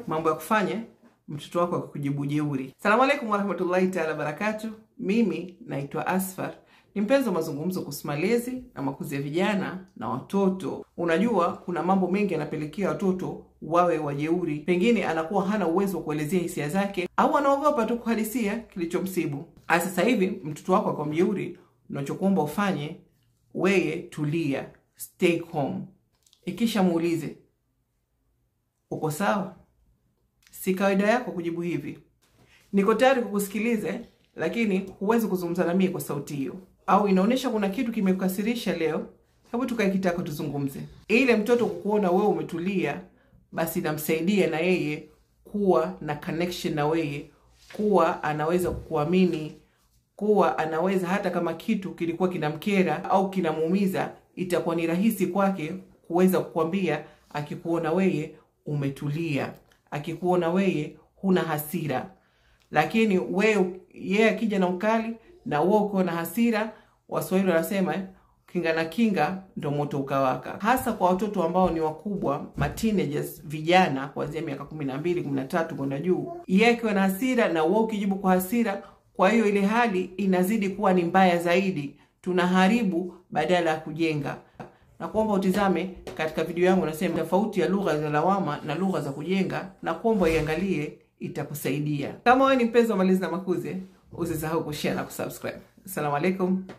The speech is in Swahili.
mambo ya kufanya mtoto wako akujibu jeuri. Asalamu alaykum warahmatullahi ta'ala barakatuh. Mimi naitwa Asfar. Ni mpenzi wa mazungumzo kuhusu malezi na makuzi ya vijana na watoto. Unajua kuna mambo mengi yanapelekea watoto wawe wajeuri. Pengine anakuwa hana uwezo wa kuelezea hisia zake au anaogopa tu kuhadisia kilichomsibu. Sasa hivi mtoto wako kwa mjeuri, unachokuomba ufanye wewe tulia, stay calm. Ikisha muulize, uko sawa? Si kawaida yako kujibu hivi. Niko tayari kukusikiliza, lakini huwezi kuzungumza na mimi kwa sauti hiyo. Au inaonesha kuna kitu kimekukasirisha leo. Hebu tukae kitako tuzungumze. Ile mtoto kukuona wewe umetulia, basi namsaidia na yeye kuwa na connection na wewe, kuwa anaweza kukuamini, kuwa anaweza hata kama kitu kilikuwa kinamkera au kinamuumiza, itakuwa ni rahisi kwake kuweza kukwambia akikuona wewe umetulia, akikuona wewe huna hasira. Lakini wewe yeye akija na ukali na wewe uko na hasira, Waswahili wanasema kinga na kinga ndo moto ukawaka. Hasa kwa watoto ambao ni wakubwa, teenagers, vijana kuanzia miaka 12, 13 kwenda juu. Yeye akiwa na hasira na wewe ukijibu kwa hasira, kwa hiyo ile hali inazidi kuwa ni mbaya zaidi. Tunaharibu badala ya kujenga. Na kuomba utizame katika video yangu nasema tofauti ya lugha za lawama na lugha za kujenga, na kuomba iangalie, itakusaidia. Kama wewe ni mpenzi wa malezi na makuzi, usisahau kushare na kusubscribe. Asalamu alaykum.